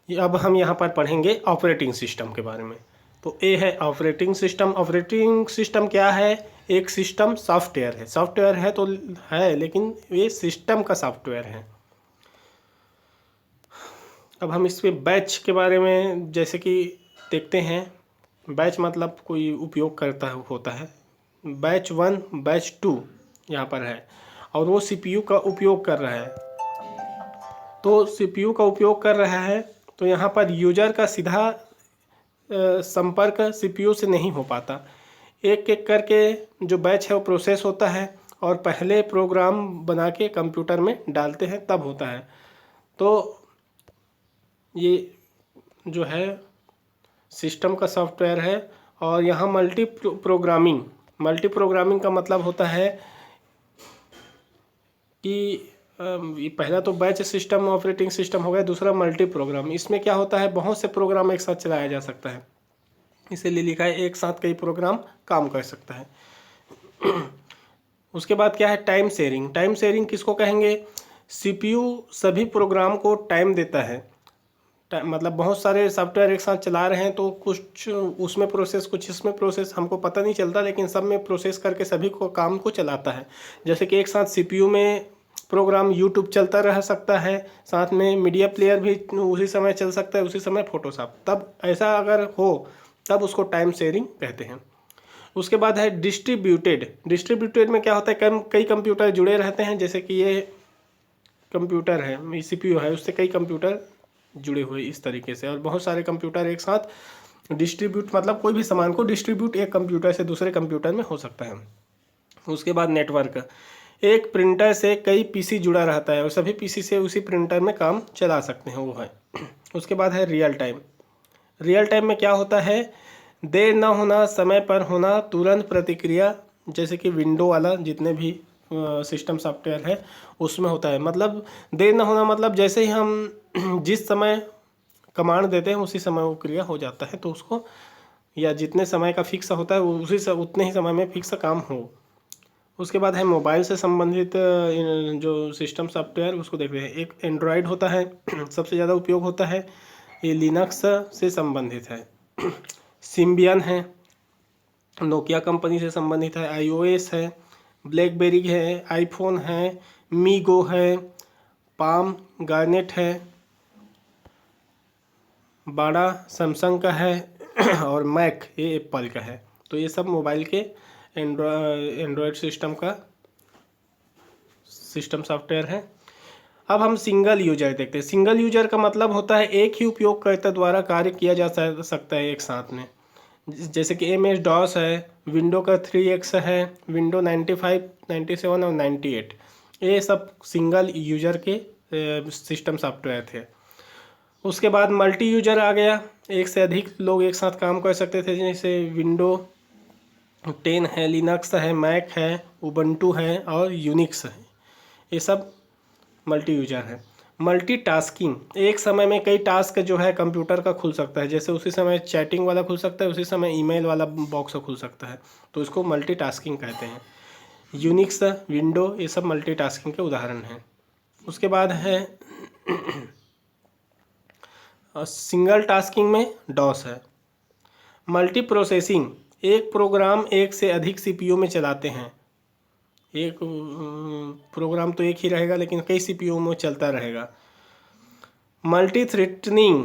अब हम यहाँ पर पढ़ेंगे ऑपरेटिंग सिस्टम के बारे में। तो ये है ऑपरेटिंग सिस्टम। ऑपरेटिंग सिस्टम क्या है? एक सिस्टम सॉफ्टवेयर है। सॉफ्टवेयर है तो है, लेकिन ये सिस्टम का सॉफ्टवेयर है। अब हम इस पे बैच के बारे में जैसे कि देखते हैं। बैच मतलब कोई उपयोग करता होता है। बैच 1 बैच 2 यहाँ पर है, और वो सीपीयू का उपयोग कर रहा है। तो सीपीयू का उपयोग कर रहा है तो यहाँ पर यूजर का सीधा संपर्क सीपीयू से नहीं हो पाता। एक एक करके जो बैच है वो प्रोसेस होता है, और पहले प्रोग्राम बना के कंप्यूटर में डालते हैं तब होता है। तो ये जो है सिस्टम का सॉफ्टवेयर है। और यहाँ मल्टी प्रोग्रामिंग का मतलब होता है कि ये पहला तो बैच सिस्टम ऑपरेटिंग सिस्टम हो गया, दूसरा मल्टी प्रोग्राम। इसमें क्या होता है, बहुत से प्रोग्राम एक साथ चलाया जा सकता है, इसीलिए लिखा है एक साथ कई प्रोग्राम काम कर सकता है। उसके बाद क्या है, टाइम शेयरिंग। टाइम शेयरिंग किसको कहेंगे? सीपीयू सभी प्रोग्राम को टाइम देता है। मतलब बहुत सारे सॉफ्टवेयर एक साथ चला रहे हैं तो कुछ उसमें प्रोसेस कुछ इसमें प्रोसेस हमको पता नहीं चलता, लेकिन सब में प्रोसेस करके सभी को काम को चलाता है। जैसे कि एक साथ सीपीयू में प्रोग्राम यूट्यूब चलता रह सकता है, साथ में मीडिया प्लेयर भी उसी समय चल सकता है, उसी समय फोटोशॉप। तब ऐसा अगर हो तब उसको टाइम शेयरिंग कहते हैं। उसके बाद है डिस्ट्रीब्यूटेड में क्या होता है, कई कंप्यूटर जुड़े रहते हैं। जैसे कि ये कंप्यूटर है, सीपीयू है, उससे कई कंप्यूटर जुड़े हुए इस तरीके से, और बहुत सारे कंप्यूटर एक साथ डिस्ट्रीब्यूट मतलब कोई भी सामान को डिस्ट्रीब्यूट एक कंप्यूटर से दूसरे कंप्यूटर में हो सकता है। उसके बाद नेटवर्क। एक प्रिंटर से कई पीसी जुड़ा रहता है और सभी पीसी से उसी प्रिंटर में काम चला सकते हैं, वो है। उसके बाद है रियल टाइम। रियल टाइम में क्या होता है, देर ना होना, समय पर होना, तुरंत प्रतिक्रिया। जैसे कि विंडो वाला जितने भी सिस्टम सॉफ्टवेयर है उसमें होता है। मतलब देर ना होना मतलब जैसे ही हम जिस समय कमांड देते हैं उसी समय वो क्रिया हो जाता है, तो उसको, या जितने समय का फिक्स होता है उसी से उतने ही समय में फिक्स काम हो। उसके बाद है मोबाइल से संबंधित जो सिस्टम सॉफ्टवेयर, उसको देखते हैं। एक एंड्रॉयड होता है, सबसे ज़्यादा उपयोग होता है, ये लिनक्स से संबंधित है। सिम्बियन है, नोकिया कंपनी से संबंधित है। आईओएस है, ब्लैकबेरी है, आईफोन है, मीगो है, पाम गार्नेट है, बाड़ा सैमसंग का है, और मैक ये एप्पल का है। तो ये सब मोबाइल के एंड्रॉयड सिस्टम का सिस्टम सॉफ्टवेयर है। अब हम सिंगल यूजर देखते हैं। सिंगल यूजर का मतलब होता है एक ही उपयोगकर्ता द्वारा कार्य किया जा सकता है एक साथ में। जैसे कि MS DOS है, विंडो का 3X है, विंडो 95, 97 और 98, ये सब सिंगल यूजर के सिस्टम सॉफ्टवेयर थे। उसके बाद मल्टी यूजर आ गया, एक से अधिक लोग एक साथ काम कर सकते थे। जैसे विंडो 10 है, लिनक्स है, मैक है, उबंटू है और यूनिक्स है, ये सब मल्टी यूजर है। मल्टीटास्किंग, एक समय में कई टास्क जो है कंप्यूटर का खुल सकता है। जैसे उसी समय चैटिंग वाला खुल सकता है, उसी समय ईमेल वाला बॉक्स खुल सकता है, तो इसको मल्टीटास्किंग कहते हैं। यूनिक्स, विंडो, ये सब मल्टीटास्किंग के उदाहरण हैं। उसके बाद है सिंगल टास्किंग में डॉस है। मल्टी प्रोसेसिंग, एक प्रोग्राम एक से अधिक सीपीयू में चलाते हैं। एक प्रोग्राम तो एक ही रहेगा लेकिन कई सीपीयू में चलता रहेगा। मल्टी थ्रेडनिंग,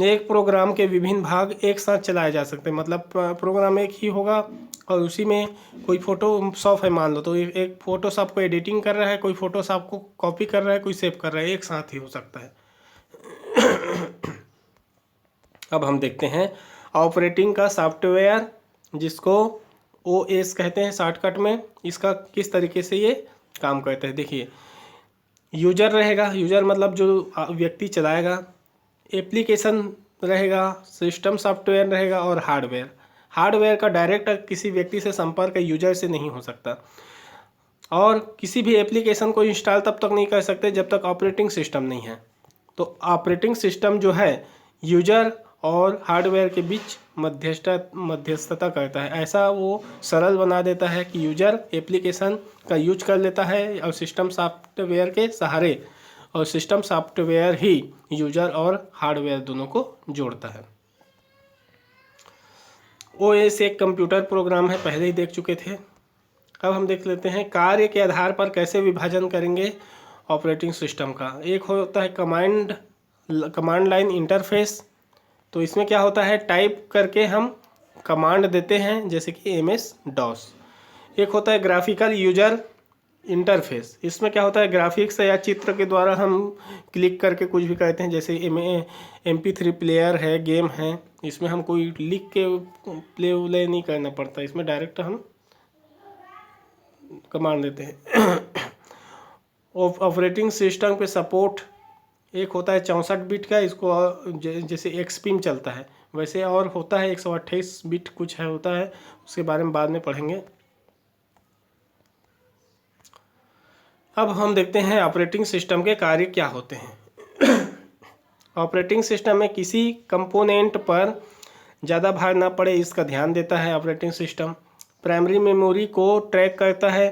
एक प्रोग्राम के विभिन्न भाग एक साथ चलाए जा सकते हैं। मतलब प्रोग्राम एक ही होगा और उसी में कोई फोटोशॉप है मान लो, तो एक फोटोशॉप को एडिटिंग कर रहा है, कोई फोटोशॉप को कॉपी कर रहा है, कोई सेव कर रहा है, एक साथ ही हो सकता है। अब हम देखते हैं ऑपरेटिंग का सॉफ्टवेयर, जिसको OS कहते हैं शॉर्टकट में। इसका किस तरीके से ये काम करता है देखिए। यूजर रहेगा, यूजर मतलब जो व्यक्ति चलाएगा। एप्लीकेशन रहेगा, सिस्टम सॉफ्टवेयर रहेगा, और हार्डवेयर का डायरेक्ट किसी व्यक्ति से संपर्क यूजर से नहीं हो सकता। और किसी भी एप्लीकेशन को इंस्टॉल तब तक नहीं कर सकते जब तक ऑपरेटिंग सिस्टम नहीं है। तो ऑपरेटिंग सिस्टम जो है यूजर और हार्डवेयर के बीच मध्यस्थता करता है। ऐसा वो सरल बना देता है कि यूजर एप्लीकेशन का यूज कर लेता है और सिस्टम सॉफ्टवेयर के सहारे और सिस्टम सॉफ्टवेयर ही यूजर और हार्डवेयर दोनों को जोड़ता है। ओएस एक कंप्यूटर प्रोग्राम है, पहले ही देख चुके थे। अब हम देख लेते हैं कार्य के आधार पर कैसे विभाजन करेंगे ऑपरेटिंग सिस्टम का। एक होता है कमांड लाइन इंटरफेस। तो इसमें क्या होता है, टाइप करके हम कमांड देते हैं, जैसे कि MS-DOS। एक होता है ग्राफिकल यूजर इंटरफेस। इसमें क्या होता है, ग्राफिक्स या चित्र के द्वारा हम क्लिक करके कुछ भी कहते हैं, जैसे MP3 प्लेयर है, गेम है, इसमें हम कोई लिख के प्ले व्ले नहीं करना पड़ता, इसमें डायरेक्ट हम कमांड देते हैं। ऑपरेटिंग सिस्टम पे सपोर्ट एक होता है 64 बिट का, इसको जैसे XP में चलता है वैसे, और होता है 128 बिट कुछ है होता है, उसके बारे में बाद में पढ़ेंगे। अब हम देखते हैं ऑपरेटिंग सिस्टम के कार्य क्या होते हैं। ऑपरेटिंग सिस्टम में किसी कंपोनेंट पर ज़्यादा भार ना पड़े, इसका ध्यान देता है ऑपरेटिंग सिस्टम। प्राइमरी मेमोरी को ट्रैक करता है,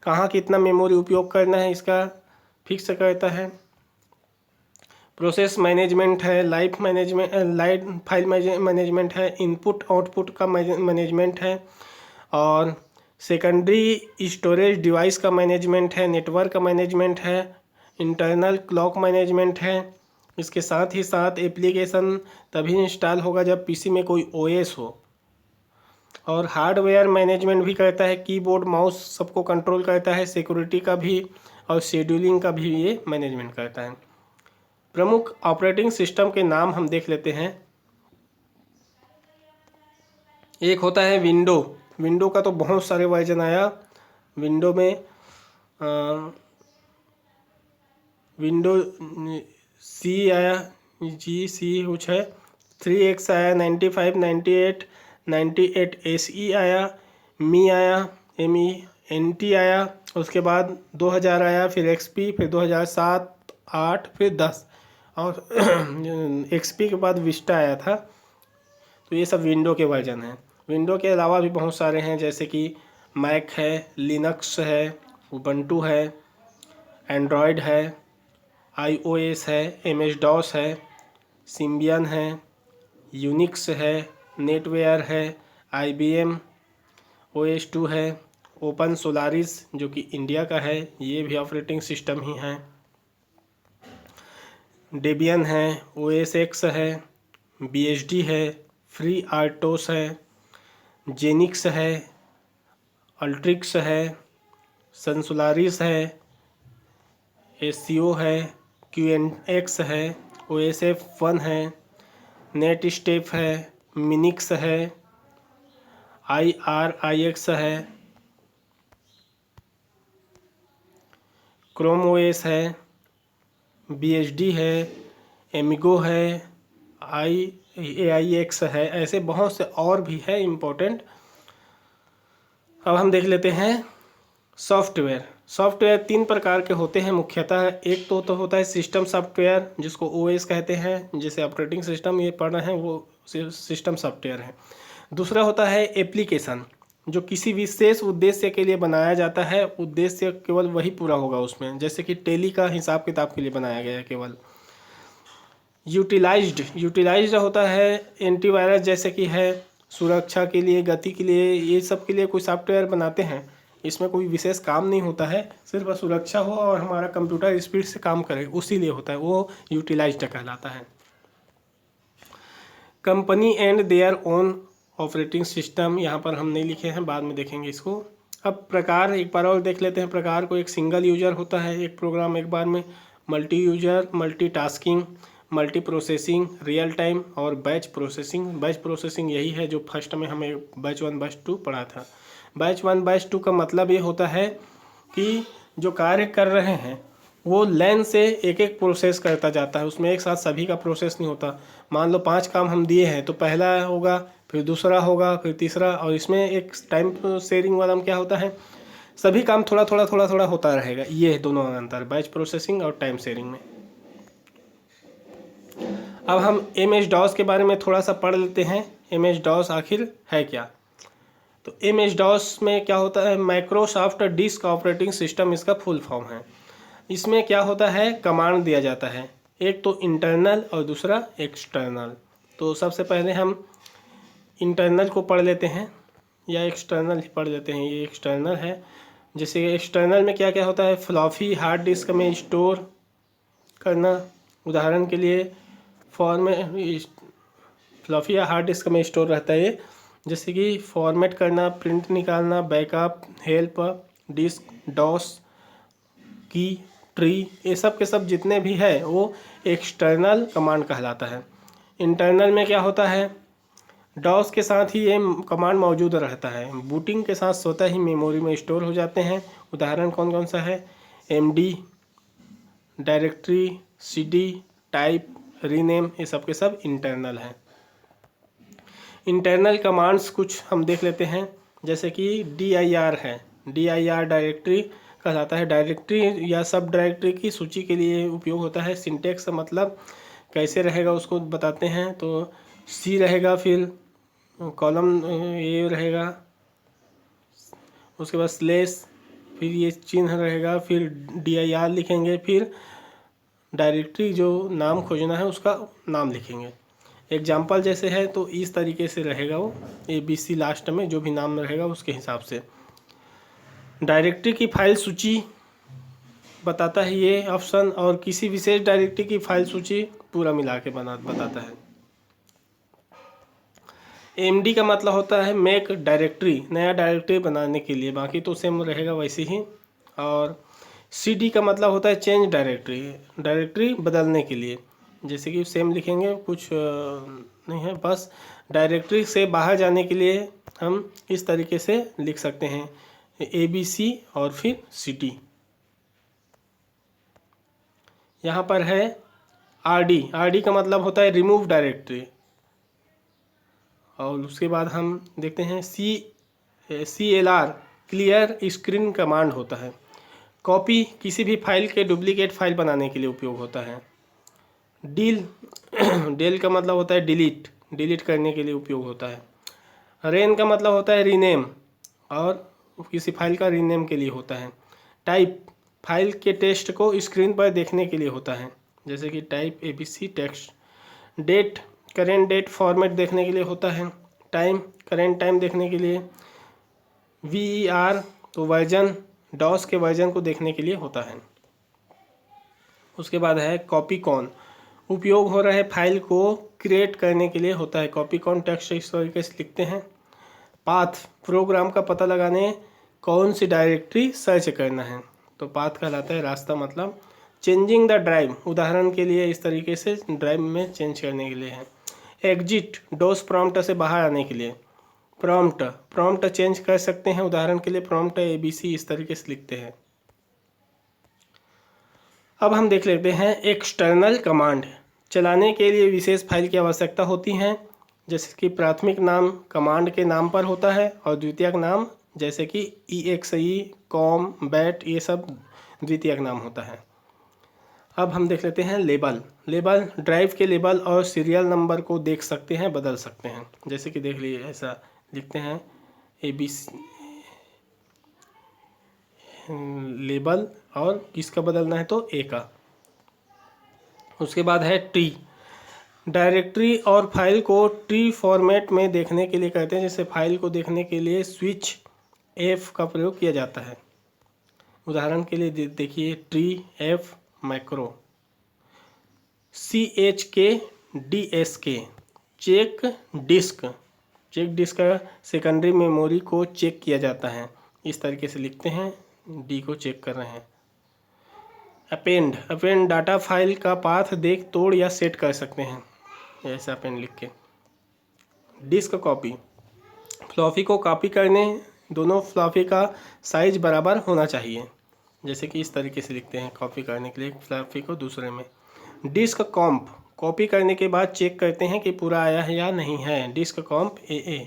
कहाँ कितना मेमोरी उपयोग करना है इसका फिक्स करता है। प्रोसेस मैनेजमेंट है, लाइफ फाइल मैनेजमेंट है, इनपुट आउटपुट का मैनेजमेंट है, और सेकेंडरी स्टोरेज डिवाइस का मैनेजमेंट है, नेटवर्क का मैनेजमेंट है, इंटरनल क्लॉक मैनेजमेंट है। इसके साथ ही साथ एप्लीकेशन तभी इंस्टॉल होगा जब पीसी में कोई OS हो, और हार्डवेयर मैनेजमेंट भी करता है, कीबोर्ड माउस सबको कंट्रोल करता है, सिक्योरिटी का भी और शेड्यूलिंग का भी ये मैनेजमेंट करता है। प्रमुख ऑपरेटिंग सिस्टम के नाम हम देख लेते हैं। एक होता है विंडो का तो बहुत सारे वर्जन आया। विंडो में विंडो C आया, GC कुछ है, 3X आया, 95, 98 SE आया, मी आया, MENT आया, उसके बाद 2000 आया, फिर XP, फिर 2007, 8, फिर 10, और XP के बाद विस्टा आया था। तो ये सब विंडो के वर्जन हैं। विंडो के अलावा भी बहुत सारे हैं, जैसे कि मैक है, लिनक्स है, उबंटू है, एंड्रॉयड है, iOS है, MS-DOS है, सिम्बियन है, यूनिक्स है, नेटवेयर है, IBM OS2 है, ओपन सोलारिस जो कि इंडिया का है, ये भी ऑपरेटिंग सिस्टम ही है, डेबियन है, OS X है, BSD है, FreeRTOS है, जेनिक्स है, अल्ट्रिक्स है, सन सोलारिस है, SCO है, QNX है, OSF1 है, नेटस्टेप है, मिनिक्स है, IRIX है, क्रोम OS है, BSD है, एमिगो है, AIX है, ऐसे बहुत से और भी है इम्पोर्टेंट। अब हम देख लेते हैं सॉफ्टवेयर 3 प्रकार के होते हैं मुख्यतः। एक तो होता है सिस्टम सॉफ्टवेयर, जिसको OS कहते हैं, जैसे ऑपरेटिंग सिस्टम ये पढ़ रहे हैं वो सिस्टम सॉफ्टवेयर है। दूसरा होता है एप्लीकेशन, जो किसी विशेष उद्देश्य के लिए बनाया जाता है, उद्देश्य केवल वही पूरा होगा उसमें, जैसे कि टेली का हिसाब किताब के लिए बनाया गया है केवल। यूटिलाइज्ड होता है एंटीवायरस, जैसे कि है सुरक्षा के लिए, गति के लिए, ये सब के लिए कोई सॉफ्टवेयर बनाते हैं। इसमें कोई विशेष काम नहीं होता है, सिर्फ सुरक्षा हो और हमारा कंप्यूटर स्पीड से काम करे, उसी लिए होता है, वो यूटिलाइज्ड कहलाता है। Company and their own operating system, यहाँ पर हम नहीं लिखे हैं, बाद में देखेंगे इसको। अब प्रकार एक बार और देख लेते हैं प्रकार को। एक सिंगल यूजर होता है एक प्रोग्राम एक बार में, multi user, multitasking, multi processing, real time, और बैच प्रोसेसिंग यही है जो फर्स्ट में हमें बैच 1 बैच 2 पढ़ा था। बैच 1 बैच 2 का मतलब ये होता है कि जो कार्य कर रहे हैं वो लाइन से एक एक प्रोसेस करता जाता है, उसमें एक साथ सभी का प्रोसेस नहीं होता। मान लो 5 काम हम दिए हैं, तो पहला होगा, फिर दूसरा होगा, फिर तीसरा, और इसमें एक टाइम शेयरिंग वाला में क्या होता है, सभी काम थोड़ा थोड़ा होता रहेगा। ये है दोनों अंतर, बैच प्रोसेसिंग और टाइम शेयरिंग में। अब हम MS-DOS के बारे में थोड़ा सा पढ़ लेते हैं। MS-DOS आखिर है क्या? तो MS-DOS में क्या होता है, माइक्रोसॉफ्ट डिस्क ऑपरेटिंग सिस्टम इसका फुल फॉर्म है। इसमें क्या होता है, कमांड दिया जाता है, एक तो इंटरनल और दूसरा एक्सटर्नल। तो सबसे पहले हम इंटरनल को पढ़ लेते हैं या एक्सटर्नल ही पढ़ लेते हैं। ये एक्सटर्नल है। जैसे एक्सटर्नल में क्या क्या होता है, फ्लॉपी हार्ड डिस्क में स्टोर करना, उदाहरण के लिए फ्लॉपी या हार्ड डिस्क में स्टोर रहता है ये, जैसे कि फॉर्मेट करना, प्रिंट निकालना, बैकअप, हेल्प, डिस्क, डॉस, की, ट्री, ये सब के सब जितने भी है वो एक्सटर्नल कमांड कहलाता है। इंटरनल में क्या होता है, डॉस के साथ ही ये कमांड मौजूद रहता है, बूटिंग के साथ स्वतः ही मेमोरी में स्टोर हो जाते हैं। उदाहरण कौन कौन सा है, MD, directory, CD, type, rename, ये सब के सब इंटरनल हैं। इंटरनल कमांड्स कुछ हम देख लेते हैं, जैसे कि dir है, dir डायरेक्टरी कहलाता है, डायरेक्टरी या सब डायरेक्टरी की सूची के लिए उपयोग होता है। सिंटेक्स मतलब कैसे रहेगा उसको बताते हैं, तो सी रहेगा, फिर कॉलम ये रहेगा, उसके बाद स्लेश, फिर ये चिन्ह रहेगा, फिर dir लिखेंगे, फिर डायरेक्टरी जो नाम खोजना है उसका नाम लिखेंगे। एग्जाम्पल जैसे है तो इस तरीके से रहेगा वो, ABC लास्ट में जो भी नाम रहेगा उसके हिसाब से। डायरेक्टरी की फाइल सूची बताता है ये ऑप्शन, और किसी विशेष डायरेक्टरी की फाइल सूची पूरा मिला के बताता है। MD का मतलब होता है मेक डायरेक्टरी, नया डायरेक्टरी बनाने के लिए, बाकी तो सेम रहेगा वैसे ही। और CD का मतलब होता है चेंज डायरेक्टरी, डायरेक्टरी बदलने के लिए, जैसे कि सेम लिखेंगे, कुछ नहीं है, बस डायरेक्टरी से बाहर जाने के लिए हम इस तरीके से लिख सकते हैं, ABC और फिर CD। यहाँ पर है RD का मतलब होता है रिमूव डायरेक्टरी। और उसके बाद हम देखते हैं CLR क्लियर स्क्रीन कमांड होता है। कॉपी किसी भी फाइल के डुप्लीकेट फाइल बनाने के लिए उपयोग होता है। डेल का मतलब होता है डिलीट करने के लिए उपयोग होता है। रेन का मतलब होता है रीनेम, और किसी फाइल का रीनेम के लिए होता है। टाइप फाइल के टेक्स्ट को स्क्रीन पर देखने के लिए होता है, जैसे कि type ABC text. Date current date format देखने के लिए होता है। टाइम करेंट टाइम देखने के लिए। VER तो वर्जन, डॉस के वर्जन को देखने के लिए होता है। उसके बाद है कॉपी कॉन, उपयोग हो रहे फाइल को क्रिएट करने के लिए होता है। कॉपी कॉन टेक्स्ट इस तरीके से लिखते हैं। पाथ प्रोग्राम का पता लगाने कौन सी डायरेक्टरी सर्च करना है, तो पाथ कहलाता है रास्ता, मतलब चेंजिंग द ड्राइव, उदाहरण के लिए इस तरीके से ड्राइव में चेंज करने के लिए है। एग्जिट डॉस प्रॉम्प्ट से बाहर आने के लिए। प्रॉम्प्ट चेंज कर सकते हैं, उदाहरण के लिए प्रॉम्प्ट ABC इस तरीके से लिखते हैं। अब हम देख लेते हैं एक्सटर्नल कमांड। चलाने के लिए विशेष फाइल की आवश्यकता होती है, जैसे कि प्राथमिक नाम कमांड के नाम पर होता है, और द्वितीयक नाम जैसे कि EXE, कॉम, बैट, ये सब द्वितीयक नाम होता है। अब हम देख लेते हैं लेबल ड्राइव के लेबल और सीरियल नंबर को देख सकते हैं, बदल सकते हैं, जैसे कि देख लीजिए ऐसा लिखते हैं ABC लेबल, और किसका बदलना है तो A का। उसके बाद है ट्री, डायरेक्टरी और फाइल को ट्री फॉर्मेट में देखने के लिए कहते हैं, जैसे फाइल को देखने के लिए स्विच F का प्रयोग किया जाता है। उदाहरण के लिए देखिए tree F macro. CHKDSK check disk का सेकेंडरी मेमोरी को चेक किया जाता है, इस तरीके से लिखते हैं, D को चेक कर रहे हैं। अपेंड डाटा फाइल का पाथ देख तोड़ या सेट कर सकते हैं, ऐसा अपेंड लिख के। डिस्क कॉपी फ्लॉपी को कॉपी करने दोनों फ्लॉपी का साइज बराबर होना चाहिए, जैसे कि इस तरीके से लिखते हैं, कॉपी करने के लिए फ्लॉपी को दूसरे में। डिस्क कॉम्प कॉपी करने के बाद चेक करते हैं कि पूरा आया है या नहीं है, डिस्क कॉम्प AA।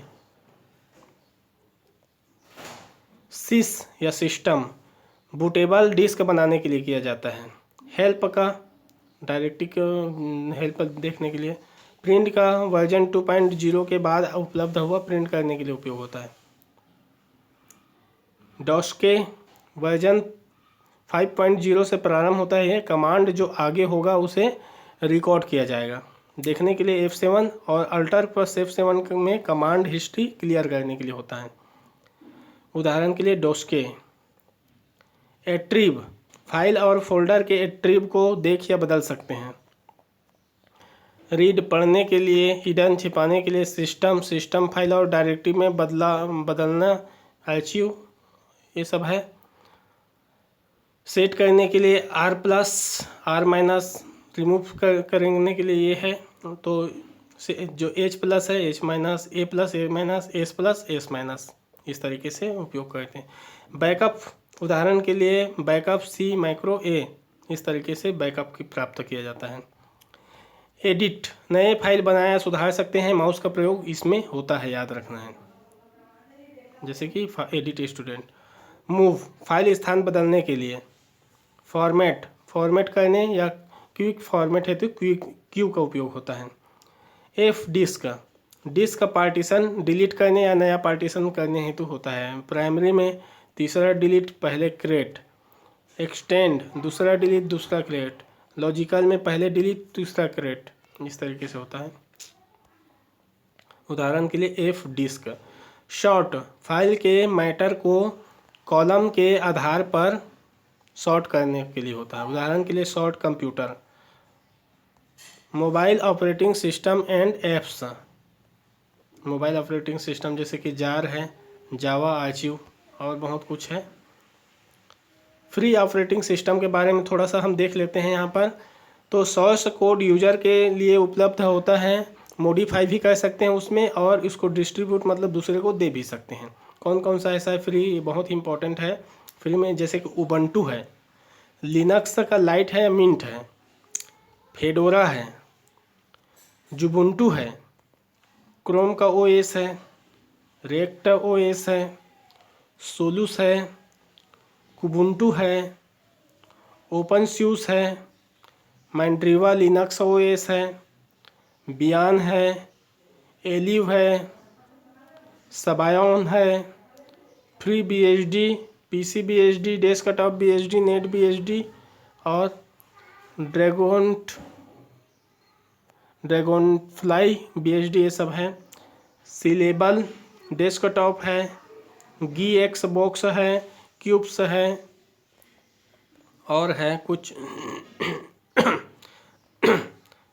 सिस या सिस्टम बूटेबल डिस्क बनाने के लिए किया जाता है। हेल्प का डायरेक्टरी को हेल्प देखने के लिए। प्रिंट का वर्जन 2.0 के बाद उपलब्ध हुआ प्रिंट करने के लिए उपयोग होता है। डॉस के वर्जन 5.0 से प्रारंभ होता है। ये कमांड जो आगे होगा उसे रिकॉर्ड किया जाएगा। देखने के लिए F7 और अल्टर प्लस F7 में कमांड हिस्ट्री क्लियर करने के लिए होता है। उदाहरण के लिए डोस्के। एट्रीब, फाइल और फोल्डर के एट्रीब को देख या बदल सकते हैं। रीड, पढ़ने के लिए। हिडन, छिपाने के लिए। सिस्टम फाइल और डायरेक्टरी में बदलना। आर्चिव, ये सब है। सेट करने के लिए R+, R- रिमूव करने के लिए ये है। तो जो H+ है, H-, A+, A-, S+, इस तरीके से उपयोग करते हैं। बैकअप, उदाहरण के लिए बैकअप C माइक्रो A, इस तरीके से बैकअप की प्राप्त किया जाता है। एडिट, नए फाइल बनाया सुधार सकते हैं। माउस का प्रयोग इसमें होता है, याद रखना है, जैसे कि एडिट स्टूडेंट। मूव, फाइल स्थान बदलने के लिए। फॉर्मेट करने या क्विक फॉर्मेट हेतु क्यू का उपयोग होता है। F, डिस्क का पार्टीशन डिलीट करने या नया पार्टीशन करने हेतु होता है। प्राइमरी में तीसरा डिलीट, पहले क्रिएट। एक्सटेंड, दूसरा डिलीट, दूसरा क्रिएट। लॉजिकल में पहले डिलीट, दूसरा क्रिएट, इस तरीके से होता है। उदाहरण के लिए F, डिस्क। शॉर्ट, फाइल के मैटर को कॉलम के आधार पर शॉर्ट करने के लिए होता है। उदाहरण के लिए short computer. Mobile operating system and apps, mobile operating system जैसे कि जार है, जावा, आर्चिव और बहुत कुछ है। फ्री ऑपरेटिंग सिस्टम के बारे में थोड़ा सा हम देख लेते हैं यहाँ पर। तो सोर्स कोड यूजर के लिए उपलब्ध होता है, मॉडिफाई भी कर सकते हैं उसमें, और इसको डिस्ट्रीब्यूट मतलब दूसरे को दे भी सकते हैं। कौन कौन सा ऐसा है फ्री, ये बहुत इंपॉर्टेंट है फ्री में, जैसे कि उबंटू है, लिनक्स का लाइट है, मिंट है, फेडोरा है, जुबुंटू है, क्रोम का OS है, रेक्ट OS है, सोलूस है, कुबुंटू है, ओपनस्यूस है, मैंड्रिवा लिनक्स OS है, बियान है, एलिव है, सबायोन है, free BSD, PC BSD, desktop BSD, net BSD और ड्रैगनफ्लाई BSD, ये सब है। सिलेबल डेस्कटॉप है, GX बॉक्स है, क्यूब्स है और है कुछ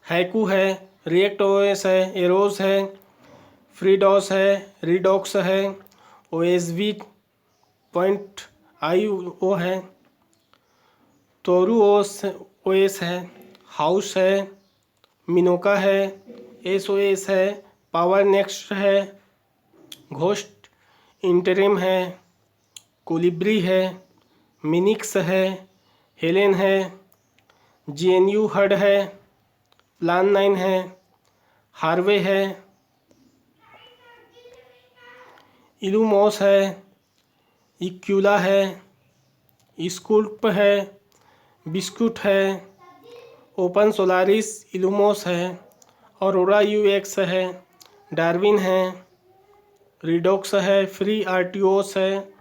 हैकू है, रिएक्ट OS है, एरोस है, फ्रीडॉस है, रिडॉक्स है, OSV.io है, तोरू OS है, हाउस है, मिनोका है, SOS है, पावर नेक्स्ट है, घोस्ट इंटरिम है, कोलिब्री है, मिनिक्स है, हेलेन है, GNU हड है, प्लान 9 है, हार्वे है, इलूमोस है, इक्यूला है, स्कूल्प है, बिस्कुट है, ओपन सोलारिस, इलूमोस है, औरोरा UX है, डार्विन है, रिडॉक्स है, फ्री RTOS है,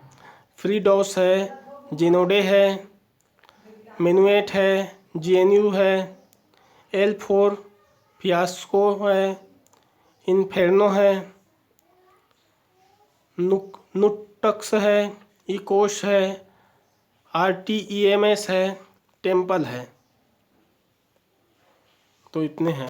फ्रीडॉस है, जेनोडे है, मेनुएट है, GNU है, L4 फियास्को है, इन्फेर्नो है, नुटक्स है, इकोश है, RTEMS है, टेम्पल है। तो इतने हैं।